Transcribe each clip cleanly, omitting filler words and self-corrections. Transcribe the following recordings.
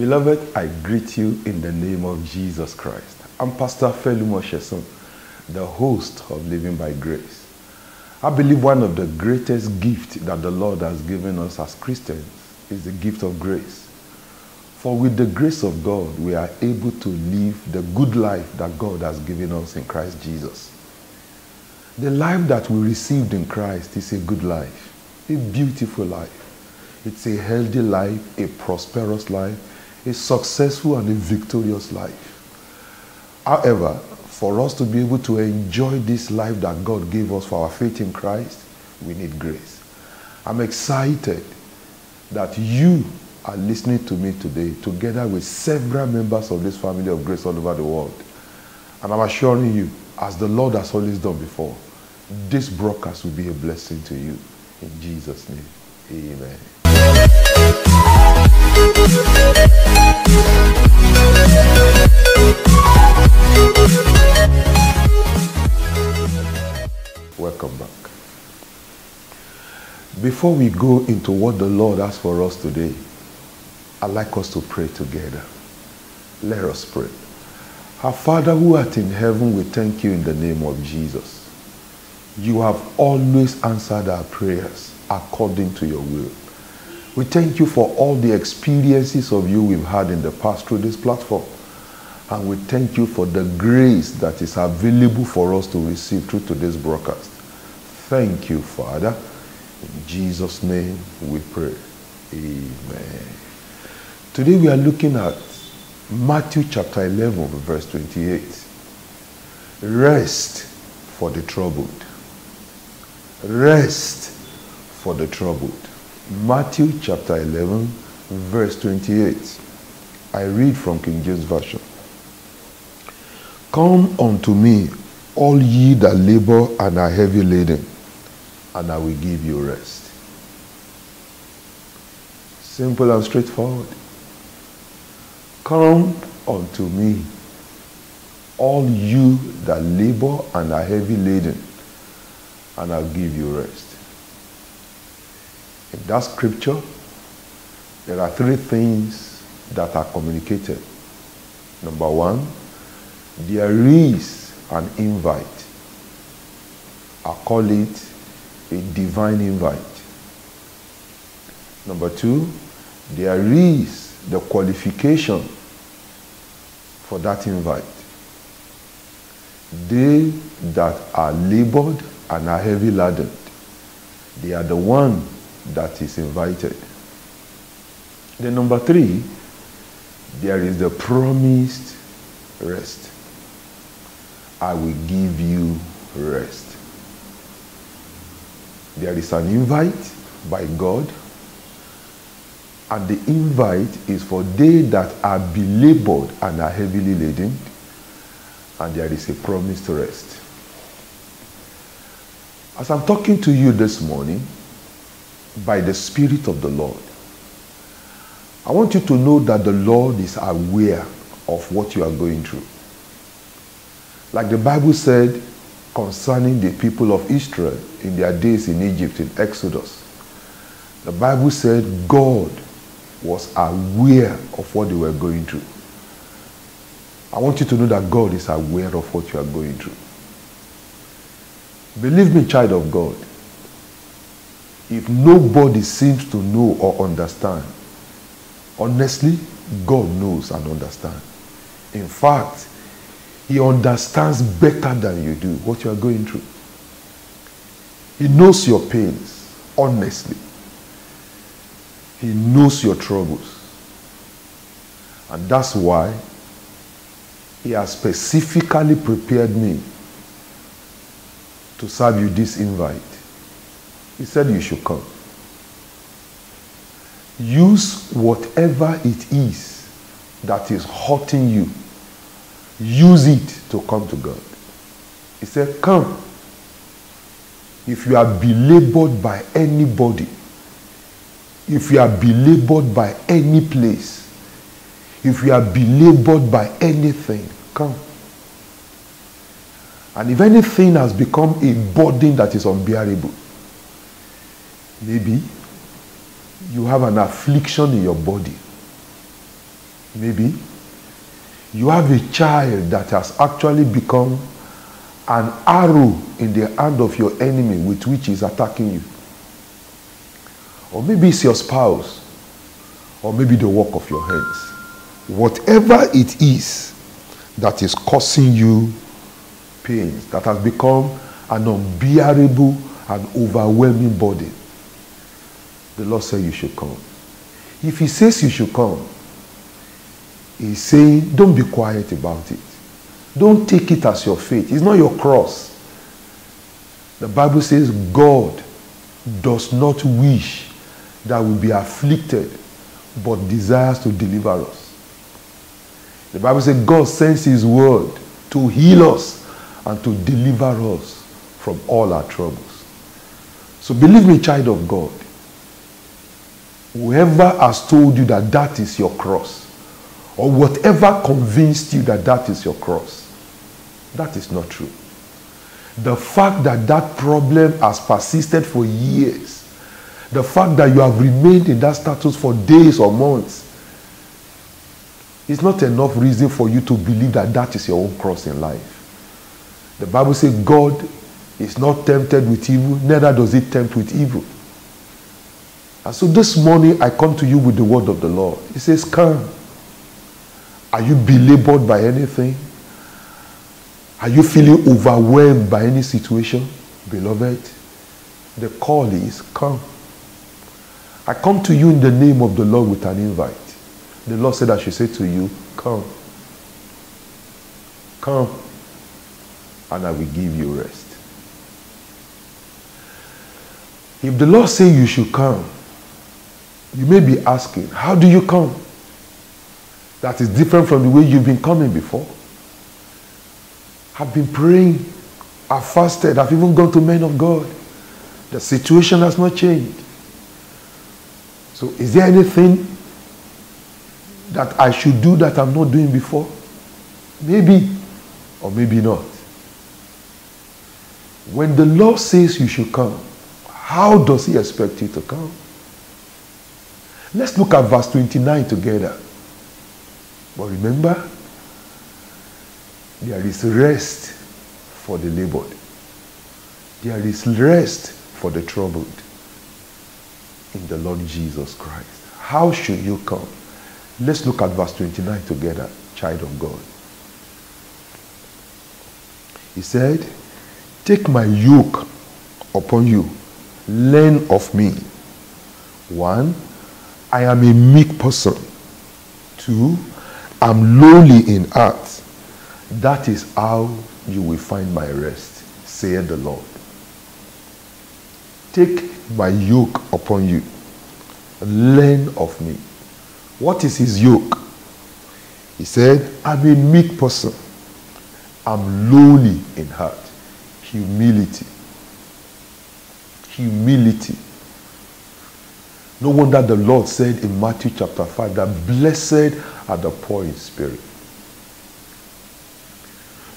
Beloved, I greet you in the name of Jesus Christ. I'm Pastor Felumo Sheson, the host of Living by Grace. I believe one of the greatest gifts that the Lord has given us as Christians is the gift of grace. For with the grace of God, we are able to live the good life that God has given us in Christ Jesus. The life that we received in Christ is a good life, a beautiful life. It's a healthy life, a prosperous life, a successful and a victorious life. However, for us to be able to enjoy this life that God gave us for our faith in Christ, we need grace. I'm excited that you are listening to me today together with several members of this family of grace all over the world. And I'm assuring you, as the Lord has always done before, this broadcast will be a blessing to you. In Jesus' name, amen. Welcome back. Before we go into what the Lord has for us today, I'd like us to pray together. Let us pray. Our Father who art in heaven, we thank you in the name of Jesus. You have always answered our prayers according to your will. We thank you for all the experiences of you we've had in the past through this platform. And we thank you for the grace that is available for us to receive through today's broadcast. Thank you, Father. In Jesus' name we pray. Amen. Today we are looking at Matthew chapter 11, verse 28. Rest for the troubled. Rest for the troubled. Matthew chapter 11, verse 28. I read from King James Version. Come unto me, all ye that labor and are heavy laden, and I will give you rest. Simple and straightforward. Come unto me, all you that labor and are heavy laden, and I'll give you rest. In that scripture, there are three things that are communicated. Number one, there is an invite. I call it a divine invite. Number two, there is the qualification for that invite. They that are labored and are heavy laden, they are the one that is invited. Then number three, there is the promised rest. I will give you rest. There is an invite by God, and the invite is for they that are belabored and are heavily laden, and there is a promised rest. As I'm talking to you this morning, by the Spirit of the Lord, I want you to know that the Lord is aware of what you are going through. Like the Bible said concerning the people of Israel in their days in Egypt, in Exodus, the Bible said God was aware of what they were going through. I want you to know that God is aware of what you are going through. Believe me, child of God, if nobody seems to know or understand, honestly, God knows and understands. In fact, He understands better than you do what you are going through. He knows your pains, honestly. He knows your troubles. And that's why He has specifically prepared me to serve you this invite. He said you should come. Use whatever it is that is hurting you. Use it to come to God. He said, come. If you are belabored by anybody, if you are belabored by any place, if you are belabored by anything, come. And if anything has become a burden that is unbearable, maybe you have an affliction in your body. Maybe you have a child that has actually become an arrow in the hand of your enemy with which he's attacking you. Or maybe it's your spouse, or maybe the work of your hands. Whatever it is that is causing you pains, that has become an unbearable and overwhelming burden, the Lord said you should come. If he says you should come, he's saying don't be quiet about it. Don't take it as your fate. It's not your cross. The Bible says God does not wish that we be afflicted, but desires to deliver us. The Bible says God sends his word to heal us and to deliver us from all our troubles. So believe me, child of God, whoever has told you that that is your cross, or whatever convinced you that that is your cross, that is not true. The fact that that problem has persisted for years, the fact that you have remained in that status for days or months, is not enough reason for you to believe that that is your own cross in life. The Bible says God is not tempted with evil, neither does he tempt with evil. And so this morning I come to you with the word of the Lord. He says, come. Are you belabored by anything? Are you feeling overwhelmed by any situation? Beloved, the call is come. I come to you in the name of the Lord with an invite. The Lord said I should say to you, come. Come, and I will give you rest. If the Lord says you should come, you may be asking, how do you come? That is different from the way you've been coming before. I've been praying, I've fasted, I've even gone to men of God. The situation has not changed. So is there anything that I should do that I'm not doing before? Maybe, or maybe not. When the Lord says you should come, how does he expect you to come? Let's look at verse 29 together. But remember, there is rest for the labored. There is rest for the troubled in the Lord Jesus Christ. How should you come? Let's look at verse 29 together, child of God. He said, take my yoke upon you, learn of me. 1, I am a meek person. 2, I'm lowly in heart. That is how you will find my rest, saith the Lord. Take my yoke upon you, learn of me. What is his yoke? He said, I'm a meek person. I'm lowly in heart. Humility. Humility. No wonder the Lord said in Matthew chapter 5 that blessed are the poor in spirit.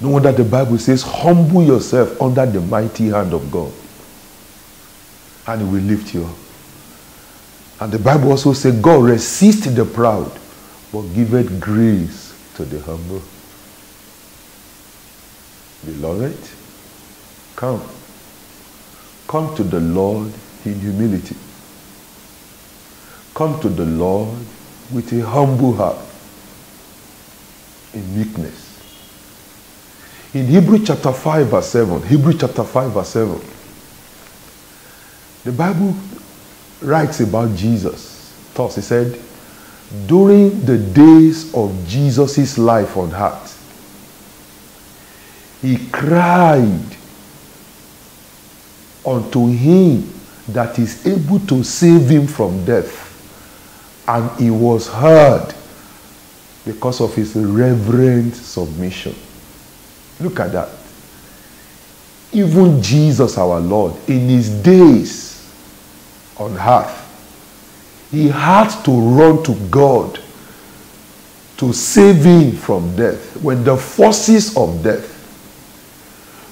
No wonder the Bible says, humble yourself under the mighty hand of God, and he will lift you up. And the Bible also says, God resists the proud, but giveth grace to the humble. Beloved, come. Come to the Lord in humility. Come to the Lord with a humble heart, in meekness. In Hebrews chapter 5 verse 7, Hebrews chapter 5 verse 7, the Bible writes about Jesus. Thus he said, during the days of Jesus' life on earth, he cried unto him that is able to save him from death. And he was heard because of his reverent submission. Look at that. Even Jesus our Lord, in his days on earth, he had to run to God to save him from death. When the forces of death,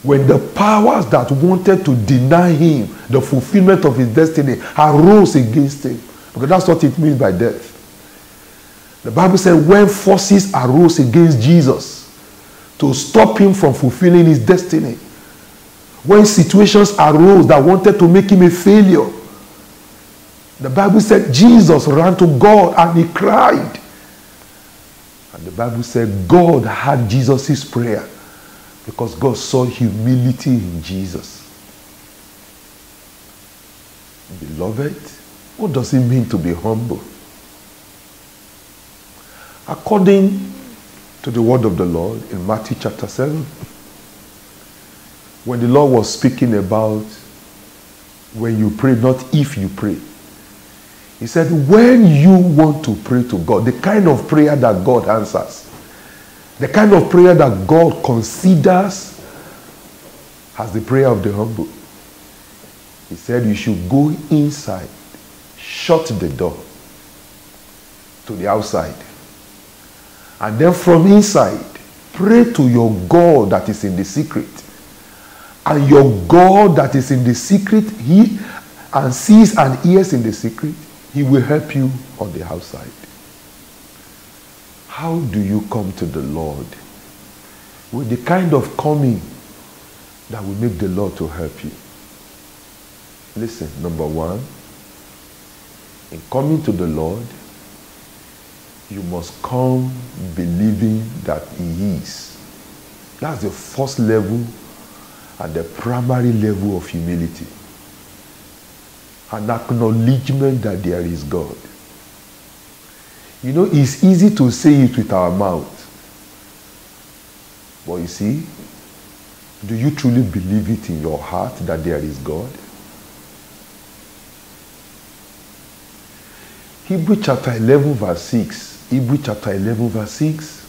when the powers that wanted to deny him the fulfillment of his destiny arose against him, because that's what it means by death. The Bible said when forces arose against Jesus to stop him from fulfilling his destiny, when situations arose that wanted to make him a failure, the Bible said Jesus ran to God and he cried. And the Bible said God heard Jesus' prayer because God saw humility in Jesus. Beloved, what does it mean to be humble? According to the word of the Lord in Matthew chapter 7, when the Lord was speaking about when you pray, not if you pray, he said, when you want to pray to God, the kind of prayer that God answers, the kind of prayer that God considers as the prayer of the humble, he said you should go inside, shut the door to the outside, and then from inside, pray to your God that is in the secret. And your God that is in the secret, he and sees and hears in the secret, he will help you on the outside. How do you come to the Lord? With the kind of coming that will make the Lord to help you. Listen, number one, in coming to the Lord, you must come believing that he is. That's the first level and the primary level of humility. An acknowledgement that there is God. You know, it's easy to say it with our mouth. But you see, do you truly believe it in your heart that there is God? Hebrews chapter 11 verse 6. Hebrews chapter 11 verse 6.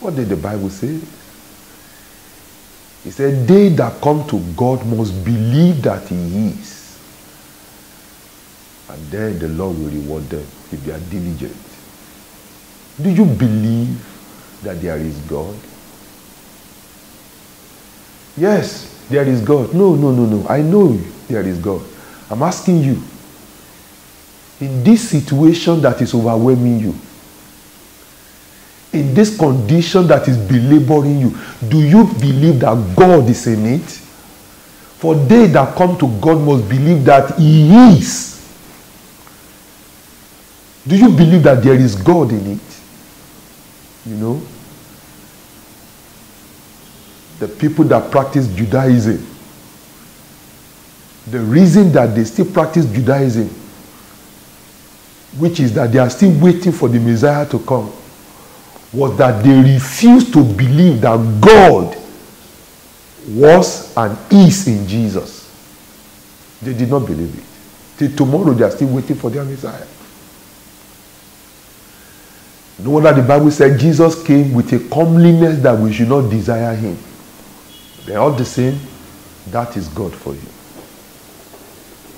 What did the Bible say? It said, they that come to God must believe that he is. And then the Lord will reward them if they are diligent. Do you believe that there is God? Yes, there is God. No. I know there is God. I'm asking you, in this situation that is overwhelming you, in this condition that is belaboring you, do you believe that God is in it? For they that come to God must believe that he is. Do you believe that there is God in it? You know, the people that practice Judaism, the reason that they still practice Judaism, which is that they are still waiting for the Messiah to come, was that they refused to believe that God was and is in Jesus. They did not believe it. Till tomorrow they are still waiting for their Messiah. No wonder the Bible said Jesus came with a comeliness that we should not desire him. They are all the same. That is God for you.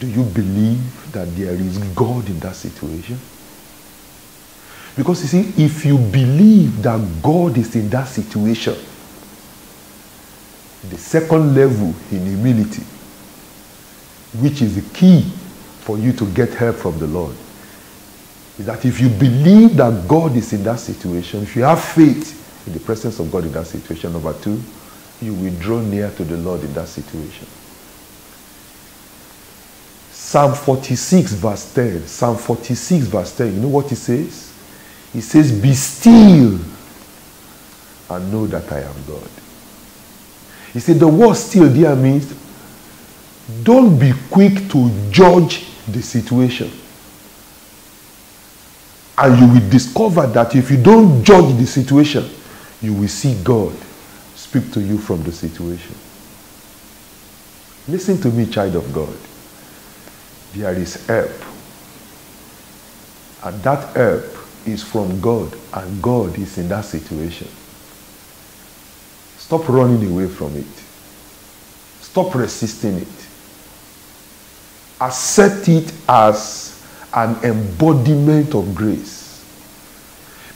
Do you believe that there is God in that situation? Because you see, if you believe that God is in that situation, the second level in humility, which is the key for you to get help from the Lord, is that if you believe that God is in that situation, if you have faith in the presence of God in that situation, number two, you will draw near to the Lord in that situation. Psalm 46 verse 10. Psalm 46 verse 10. You know what it says? It says, be still and know that I am God. You see, the word still there means don't be quick to judge the situation. And you will discover that if you don't judge the situation, you will see God speak to you from the situation. Listen to me, child of God. There is help. And that help is from God. And God is in that situation. Stop running away from it. Stop resisting it. Accept it as an embodiment of grace.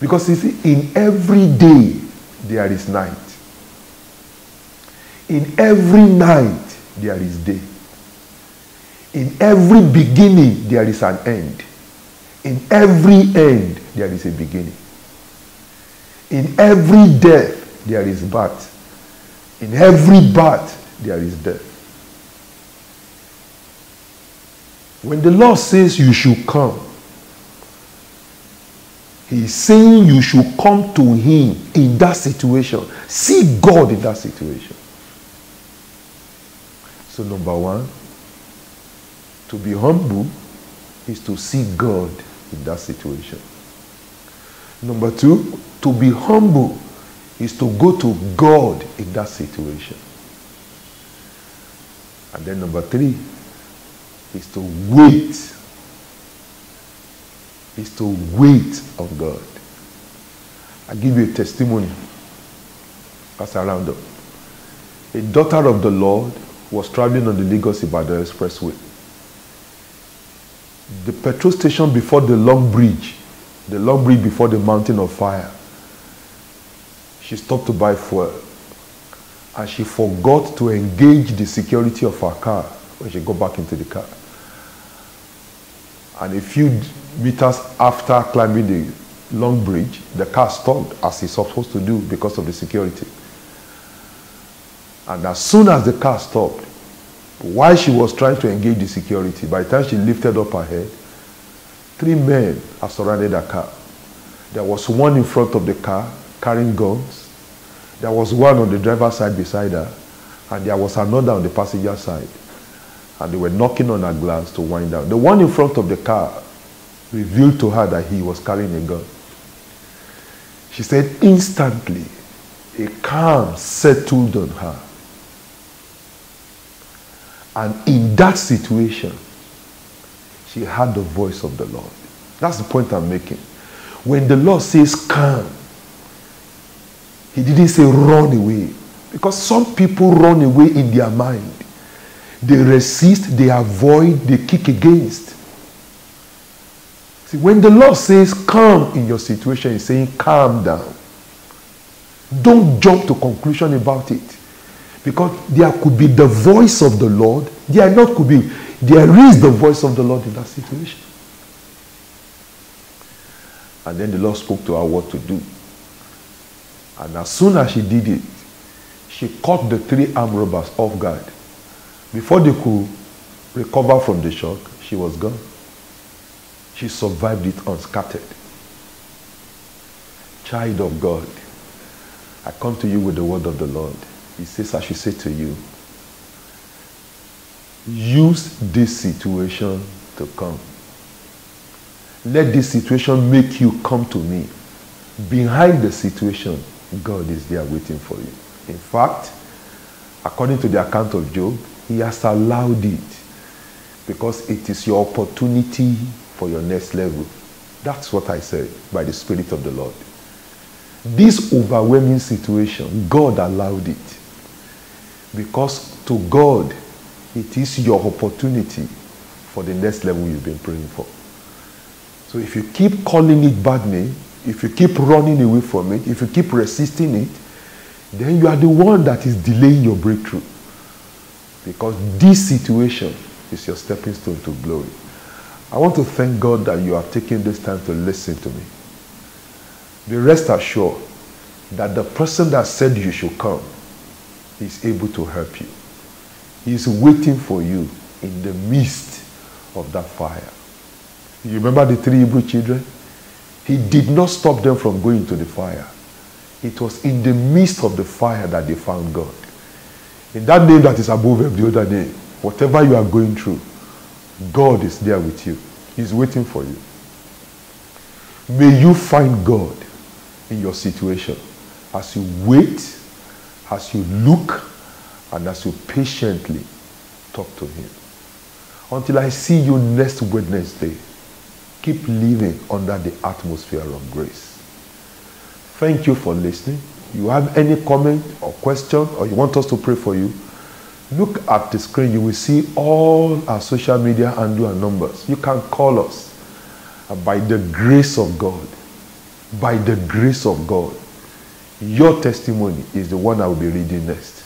Because you see, in every day there is night. In every night there is day. In every beginning there is an end. In every end, there is a beginning. In every death, there is birth. In every birth, there is death. When the Lord says you should come, He is saying you should come to Him in that situation. See God in that situation. So number one, to be humble is to see God in that situation. Number two, to be humble is to go to God in that situation. And then number three is to wait. Is to wait on God. I give you a testimony as I round up. A daughter of the Lord was traveling on the Lagos-Ibadan Expressway. The petrol station before the long bridge before the mountain of fire, she stopped to buy fuel. And she forgot to engage the security of her car when she got back into the car. And a few meters after climbing the long bridge, the car stopped as it's supposed to do because of the security. And as soon as the car stopped, while she was trying to engage the security, by the time she lifted up her head, 3 men have surrounded her car. There was one in front of the car carrying guns. There was one on the driver's side beside her, and there was another on the passenger side. And they were knocking on her glass to wind down. The one in front of the car revealed to her that he was carrying a gun. She said instantly, a calm settled on her. And in that situation, she heard the voice of the Lord. That's the point I'm making. When the Lord says calm, He didn't say run away. Because some people run away in their mind. They resist, they avoid, they kick against. See, when the Lord says calm in your situation, He's saying calm down. Don't jump to conclusion about it. Because there could be the voice of the Lord. There is the voice of the Lord in that situation. And then the Lord spoke to her what to do. And as soon as she did it, she caught the 3 armed robbers off guard. Before they could recover from the shock, she was gone. She survived it unscattered. Child of God, I come to you with the word of the Lord. He says, I should say to you, use this situation to come. Let this situation make you come to me. Behind the situation, God is there waiting for you. In fact, according to the account of Job, He has allowed it because it is your opportunity for your next level. That's what I said by the Spirit of the Lord. This overwhelming situation, God allowed it. Because to God, it is your opportunity for the next level you've been praying for. So if you keep calling it bad name, if you keep running away from it, if you keep resisting it, then you are the one that is delaying your breakthrough. Because this situation is your stepping stone to glory. I want to thank God that you are taking this time to listen to me. Be rest assured that the person that said you should come is able to help you. He is waiting for you in the midst of that fire. You remember the 3 Hebrew children? He did not stop them from going to the fire. It was in the midst of the fire that they found God. In that name that is above every other name, whatever you are going through, God is there with you. He's waiting for you. May you find God in your situation as you wait, as you look, and as you patiently talk to Him. Until I see you next Wednesday, keep living under the atmosphere of grace. Thank you for listening. You have any comment or question, or you want us to pray for you, look at the screen. You will see all our social media handle and numbers. You can call us. By the grace of God, by the grace of God, your testimony is the one I will be reading next.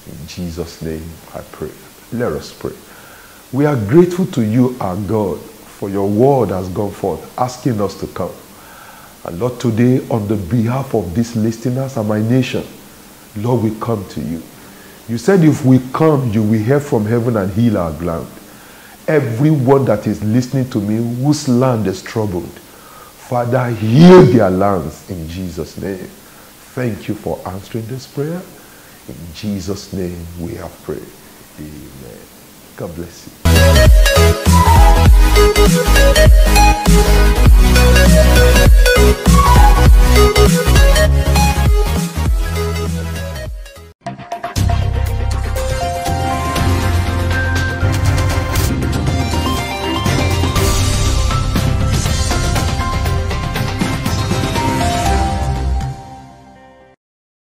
In Jesus' name I pray. Let us pray. We are grateful to you, our God, for your word has gone forth, asking us to come. And Lord, today, on the behalf of these listeners and my nation, Lord, we come to you. You said if we come, you will hear from heaven and heal our land. Everyone that is listening to me whose land is troubled, Father, heal their lands in Jesus' name. Thank you for answering this prayer. In Jesus' name we have prayed. Amen. God bless you.